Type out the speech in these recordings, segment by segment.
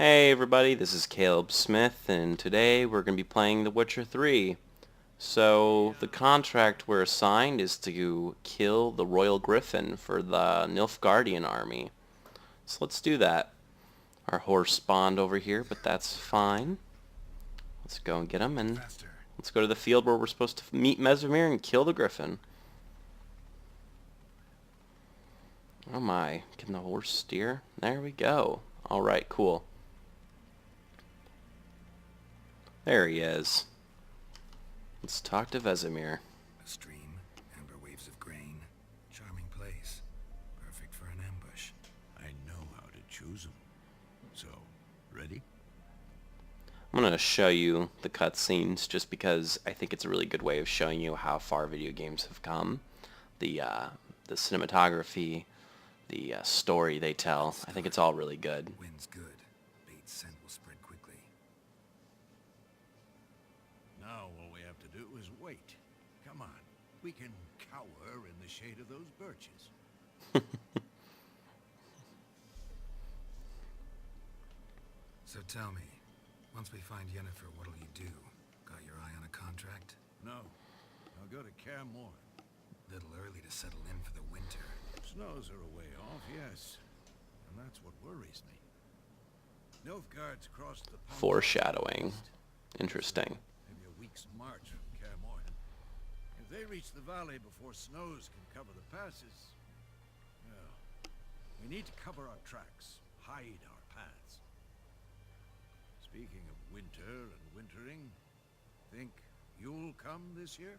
Hey everybody, this is Caleb Smith, and today we're going to be playing The Witcher 3. So, the contract we're assigned is to kill the Royal Griffin for the Nilfgaardian army. So let's do that. Our horse spawned over here, but that's fine. Let's go and get him, and let's go to the field where we're supposed to meet Mesvemir and kill the Griffin. Oh my, can the horse steer? There we go. Alright, cool. There he is. Let's talk to Vesemir. A stream, amber waves of grain, charming place, perfect for an ambush. I know how to choose them. So, ready? I'm going to show you the cutscenes just because I think it's a really good way of showing you how far video games have come. The cinematography, the story they tell, I think it's all really good. Wind's good. Bait's scent will spread quickly. Now all we have to do is wait. Come on. We can cower in the shade of those birches. So tell me, once we find Yennefer, what'll you do? Got your eye on a contract? No. I'll go to Kaer Morhen. Little early to settle in for the winter. Snows are a way off, yes. And that's what worries me. Nilfgaard's crossed the pond. Foreshadowing. Interesting. Maybe a week's march from Kaer Morhen. If they reach the valley before snows can cover the passes, well, we need to cover our tracks, hide our paths. Speaking of winter and wintering, think you'll come this year?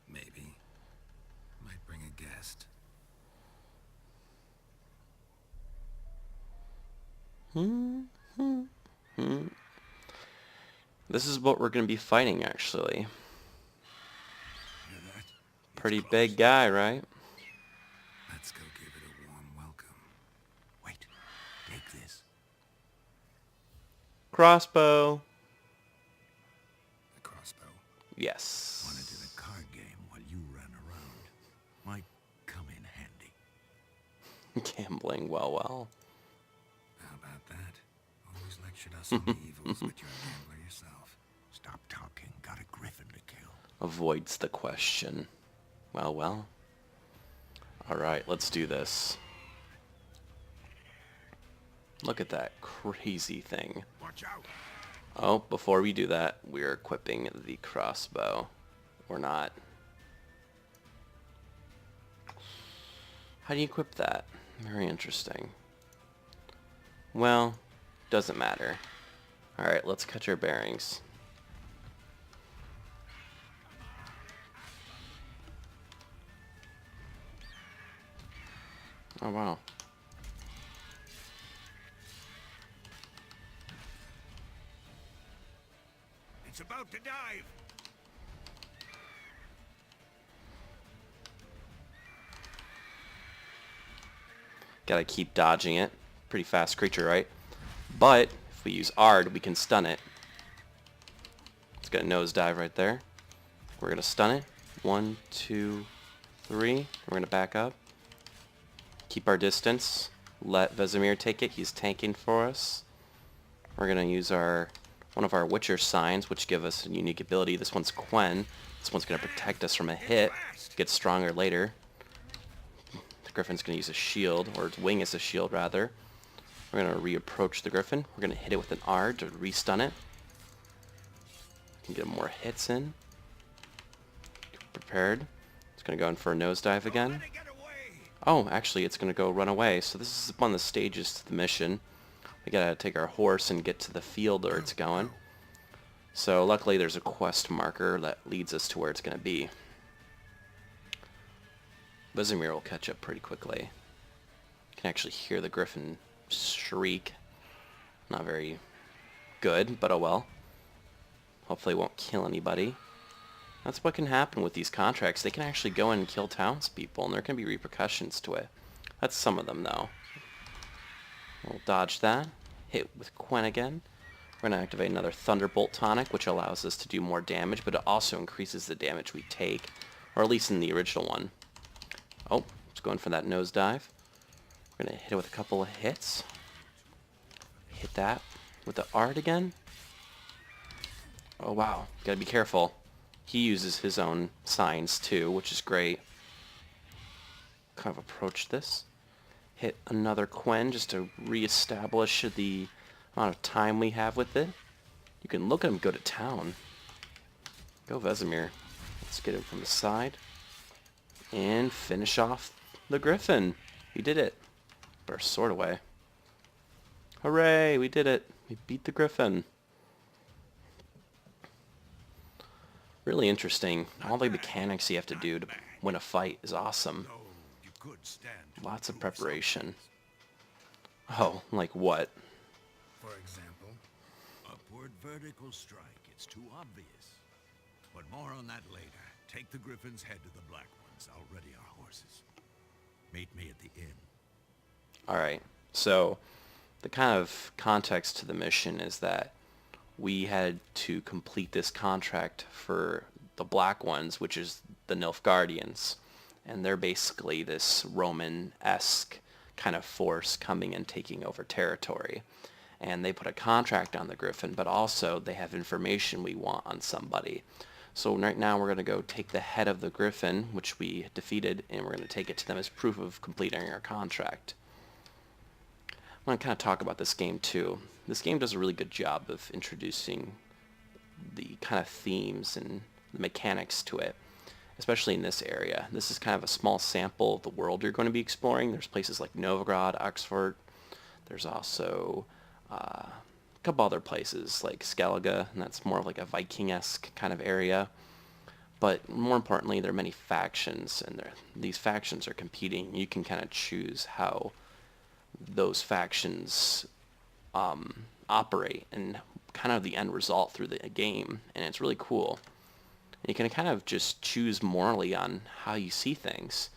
Maybe. Might bring a guest. This is what we're going to be fighting, actually. Hear that? Pretty big guy, right? Let's go give it a warm welcome. Wait, take this. Crossbow. The crossbow. Yes. Wanted to the card game while you ran around. Might come in handy. Gambling, well. How about that? Always lectured us on the evils, but you're a gambler yourself. Stop talking. Got a griffin to kill. Avoids the question. Well. Alright, let's do this. Look at that crazy thing. Watch out! Oh, before we do that, we're equipping the crossbow. Or not. How do you equip that? Very interesting. Well, doesn't matter. Alright, let's catch our bearings. Oh, wow. It's about to dive! Gotta keep dodging it. Pretty fast creature, right? But if we use Ard, we can stun it. It's got a nosedive right there. We're gonna stun it. 1, 2, 3. We're gonna back up. Keep our distance. Let Vesemir take it. He's tanking for us. We're gonna use one of our Witcher signs, which give us a unique ability. This one's Quen. This one's gonna protect us from a hit. Get stronger later. The Griffin's going to use a shield, or its wing is a shield, rather. We're going to reapproach the Griffin. We're going to hit it with an R to re-stun it. Can get more hits in. Prepared. It's going to go in for a nosedive again. Oh, actually, it's going to go run away. So this is one of the stages to the mission. We got to take our horse and get to the field where it's going. So luckily, there's a quest marker that leads us to where it's going to be. Vesemir will catch up pretty quickly. You can actually hear the Griffin shriek. Not very good, but oh well. Hopefully it won't kill anybody. That's what can happen with these contracts. They can actually go in and kill townspeople, and there can be repercussions to it. That's some of them, though. We'll dodge that. Hit with Quen again. We're going to activate another Thunderbolt tonic, which allows us to do more damage, but it also increases the damage we take, or at least in the original one. Oh, it's going for that nosedive. We're going to hit it with a couple of hits. Hit that. with the art again. Oh wow, gotta be careful. He uses his own signs too, which is great. Kind of approach this. Hit another Quen just to reestablish the amount of time we have with it. You can look at him go to town. Go Vesemir. Let's get him from the side. And finish off the Griffin. We did it. Put our sword away. Hooray, we did it. We beat the Griffin. Really interesting. All the mechanics you have to do to win a fight is awesome. Though you could stand to Lots of improve preparation. Oh, like what? For example, upward vertical strike. It's too obvious. But more on that later. Take the Griffin's head to the Black Ones. I'll ready our horses. Meet me at the inn. Alright, so the kind of context to the mission is that we had to complete this contract for the Black Ones, which is the Nilfgaardians. And they're basically this Roman-esque kind of force coming and taking over territory. And they put a contract on the Griffin, but also they have information we want on somebody. So right now we're going to go take the head of the Griffin, which we defeated, and we're going to take it to them as proof of completing our contract. I want to kind of talk about this game too. This game does a really good job of introducing the kind of themes and the mechanics to it, especially in this area. This is kind of a small sample of the world you're going to be exploring. There's places like Novigrad, Oxford. There's also a couple other places like Skellige, and that's more of like a Viking-esque kind of area. But more importantly, there are many factions, and these factions are competing. You can kind of choose how those factions operate and kind of the end result through the game, and it's really cool. And you can kind of just choose morally on how you see things.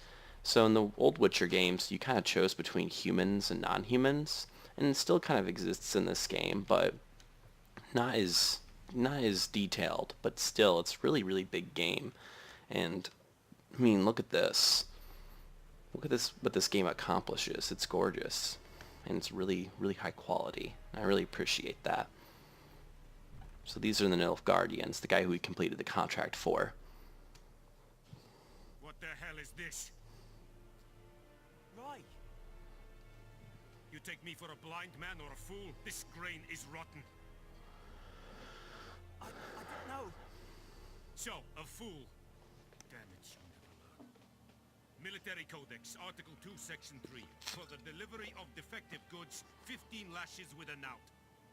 So in the old Witcher games, you kind of chose between humans and non-humans, and it still kind of exists in this game, but not as detailed. But still, it's really, really big game. And I mean, look at this. Look at this, what this game accomplishes. It's gorgeous, and it's really, really high quality. I really appreciate that. So these are the Nilfgaardians, the guy who we completed the contract for. What the hell is this? Right. You take me for a blind man or a fool? This grain is rotten. I don't know. So, a fool. Damn it, you never learn. Military Codex, Article 2, Section 3. For the delivery of defective goods, 15 lashes with a knout.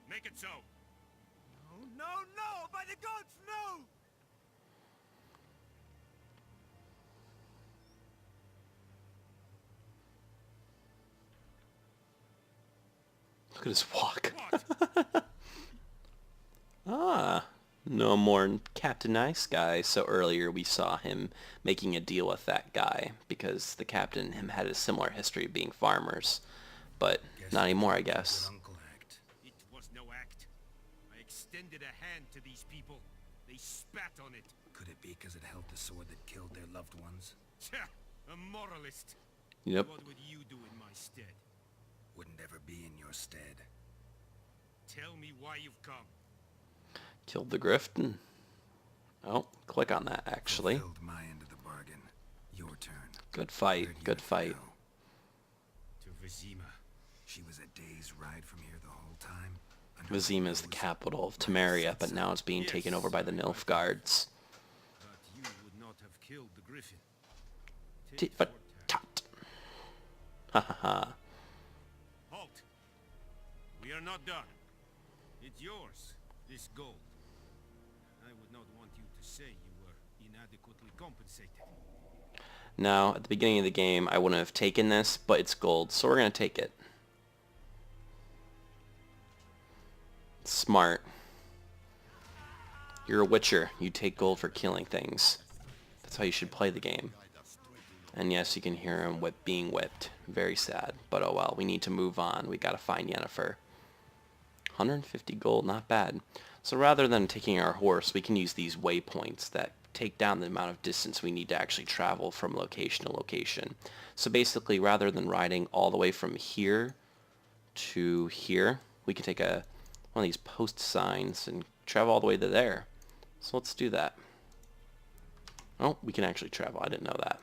Make it so. No, no, no! By the gods, no! Look at his walk. What? Ah, no more Captain Nice Guy. So earlier we saw him making a deal with that guy because the captain and him had a similar history of being farmers. But not anymore, I guess. good uncle act. It was no act. I extended a hand to these people. They spat on it. Could it be because it held the sword that killed their loved ones? Tja, a moralist. Yep. What would you do in my stead? Wouldn't ever be in your stead. Tell me why you've come. Killed the Griffin. Oh, click on that, actually. Fulfilled my end of the bargain. Your turn. Good fight, Where do you good have to fight. go? To Vizima. She was a day's ride from here the whole time. Under Vizima my is the nose, capital of my Temeria, sights but now it's being Yes, taken over by the I Nilfgaards. But you would not have killed the Griffin. Tit Tit for for tat. tat. Ha ha ha. Halt! We are not done. It's yours, this gold. I would not want you to say you were inadequately compensated. Now, at the beginning of the game, I wouldn't have taken this, but it's gold, so we're going to take it. Smart. You're a witcher. You take gold for killing things. That's how you should play the game. And yes, you can hear him being whipped. Very sad. But oh well, we need to move on. We gotta find Yennefer. 150 gold, not bad. So rather than taking our horse, we can use these waypoints that take down the amount of distance we need to actually travel from location to location. So basically, rather than riding all the way from here to here, we can take a one of these post signs and travel all the way to there. So let's do that. Oh, we can actually travel. I didn't know that.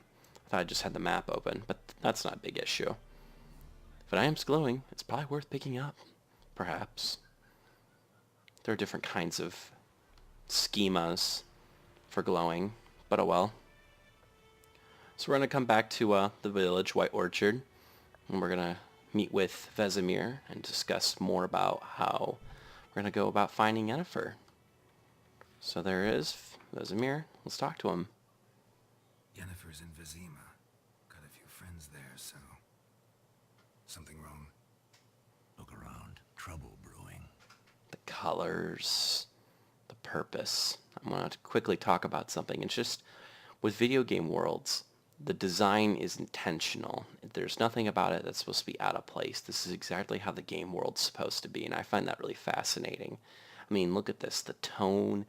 I thought I just had the map open, but that's not a big issue. If an item's glowing, it's probably worth picking up. Perhaps. There are different kinds of schemas for glowing, but oh well. So we're going to come back to the village, White Orchard, and we're going to meet with Vesemir and discuss more about how we're going to go about finding Yennefer. So there is Vesemir. Let's talk to him. Yennefer's in Vizima. Got a few friends there, so... Something wrong? Look around. Trouble brewing. The colors, the purpose. I'm going to quickly talk about something. It's just, with video game worlds, the design is intentional. There's nothing about it that's supposed to be out of place. This is exactly how the game world's supposed to be, and I find that really fascinating. I mean, look at this, the tone.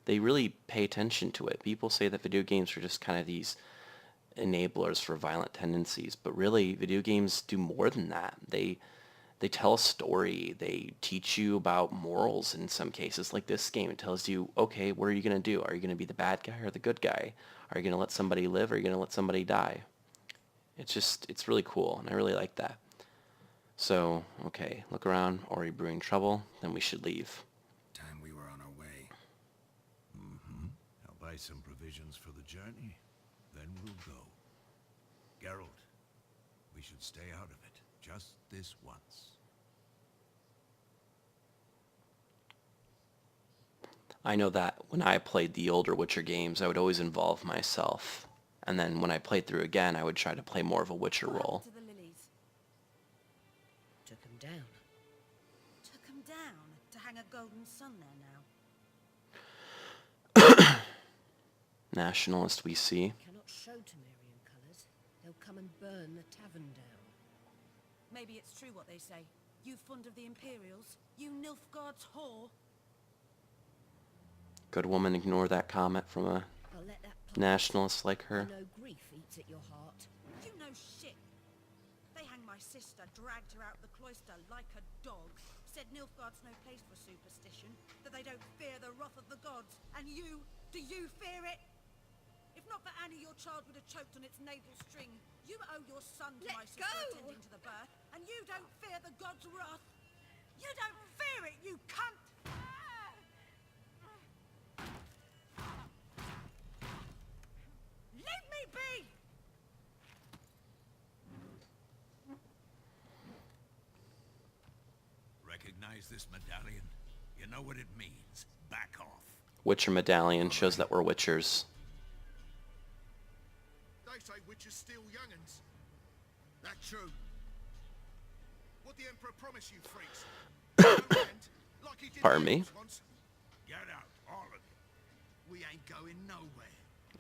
They really pay attention to it. People say that video games are just kind of these enablers for violent tendencies, but really, video games do more than that. They tell a story. They teach you about morals in some cases. Like this game, it tells you, okay, what are you going to do? Are you going to be the bad guy or the good guy? Are you going to let somebody live or are you going to let somebody die? It's really cool, and I really like that. So, okay, look around. Already brewing trouble. Then we should leave. Time we were on our way. I'll buy some provisions for the journey. Then we'll go. Geralt, we should stay out of it. Just this once. I know that when I played the older Witcher games, I would always involve myself. And then when I played through again, I would try to play more of a Witcher role. To the lilies. Took him down. Took 'em down to hang a golden sun there now. Nationalist we see. Cannot show Temerian colours. They'll come and burn the tavern down. Maybe it's true what they say. You fond of the Imperials? You Nilfgaard's whore? Good woman, ignore that comment from a I'll let that pass. nationalist like I her. know grief eats at your heart. You know shit. They hanged my sister, dragged her out the cloister like a dog. Said Nilfgaard's no place for superstition, that they don't fear the wrath of the gods. And you, do you fear it? If not for Annie, your child would have choked on its navel string. You owe your son to my sister attending to the birth, and you don't fear the gods' wrath. You don't fear it, you cunt! Leave me be! Recognize this medallion? You know what it means. Back off. Witcher medallion shows that we're Witchers. They say witches steal young'uns. That true. What the Emperor promised you freaks? Like he did Pardon me? once. Get out, all of you. We ain't going nowhere.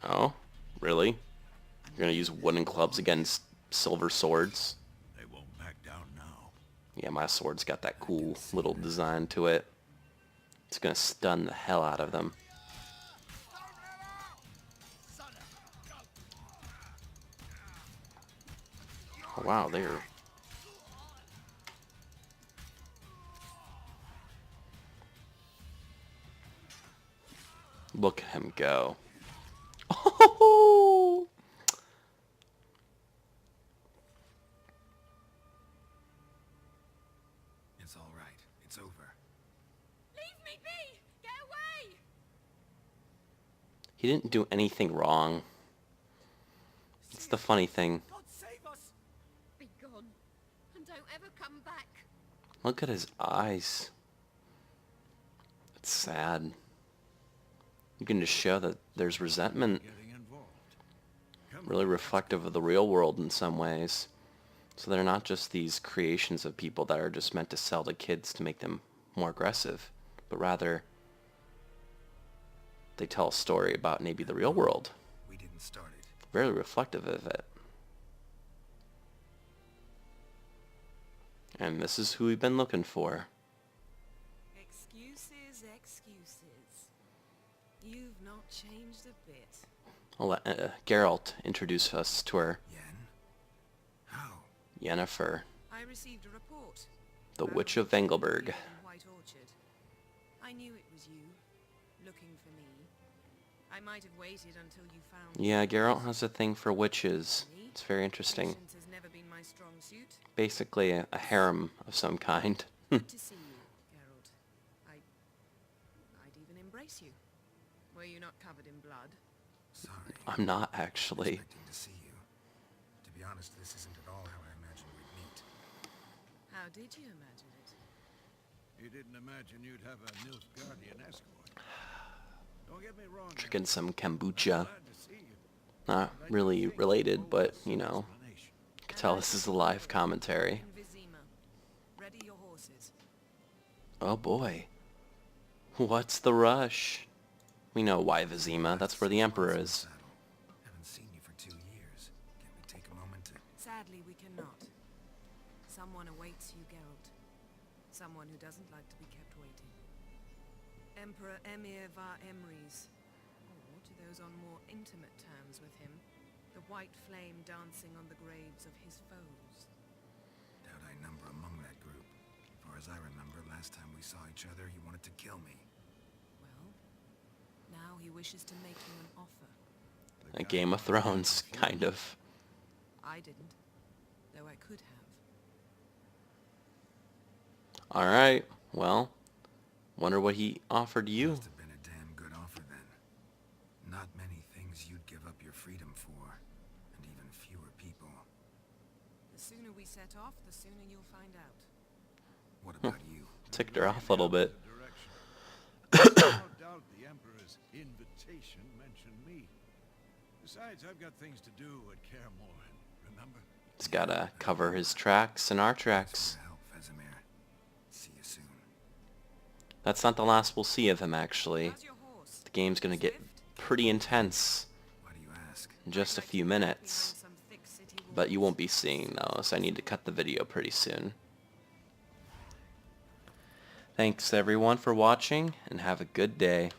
Oh, really? You're gonna use wooden clubs against silver swords? They won't back down now. Yeah, my sword's got that cool little design to it. It's gonna stun the hell out of them. Oh, wow, they're... Look at him go. Oh! It's all right. It's over. Leave me be! Get away! He didn't do anything wrong. It's the funny thing. God save us! Be gone. And don't ever come back. Look at his eyes. It's sad. You can just show that there's resentment, Getting involved. Come really reflective of the real world in some ways. So they're not just these creations of people that are just meant to sell to kids to make them more aggressive, but rather they tell a story about maybe the real world. We didn't start it. Very reflective of it. And this is who we've been looking for. Excuses, excuses. You've not changed a bit. I'll let Geralt introduce us to her, Yen? How? Yennefer, I received a report. the about Witch a of Vengelberg. in White Orchard. looking for me. I might have waited until you found Yeah, Geralt has a thing for witches. It's very interesting. Patience has never been my strong suit. Basically a harem of some kind. Good to see you, Geralt. I'd even embrace you. Were you not covered in blood? Sorry. I'm not actually. Expecting to see you. To be honest, this isn't at all how I imagined we'd meet. How did you imagine it? You didn't imagine you'd have a Nilfgaardian escort. Don't get me wrong. Drinking some I'm kombucha. glad to see you. Not really related, but, you know, you can tell this is a live commentary. In Vizima. Ready your horses. Oh boy. What's the rush? We know why Vizima. That's where the Emperor is. Haven't seen you for 2 years. Can we take a moment to... Sadly, we cannot. Someone awaits you, Geralt. Someone who doesn't like to be kept waiting. Emperor Emir var Emrys. Or, to those on more intimate terms with him, the white flame dancing on the graves of his foes. Doubt I number among that group. As far as I remember, last time we saw each other, he wanted to kill me. Well, now he wishes to make you an offer. A Game of Thrones, kind of. I didn't, though I could have. Alright, well, wonder what he offered you. Must have been a damn good offer then. Not many things you'd give up your freedom for, and even fewer people. The sooner we set off, the sooner you'll find out. What about you? Ticked her off a little bit. No doubt the Emperor's invitation mentioned me. Besides, I've got things to do at Kaer Morhen, remember? He's gotta cover his tracks and our tracks. Thanks for your help, Vesemir. See you soon. That's not the last we'll see of him, actually. How's your horse? The game's gonna get pretty intense Why do you ask? in just a few minutes. Some thick city But you walls. won't be seeing those. I need to cut the video pretty soon. Thanks everyone for watching, and have a good day.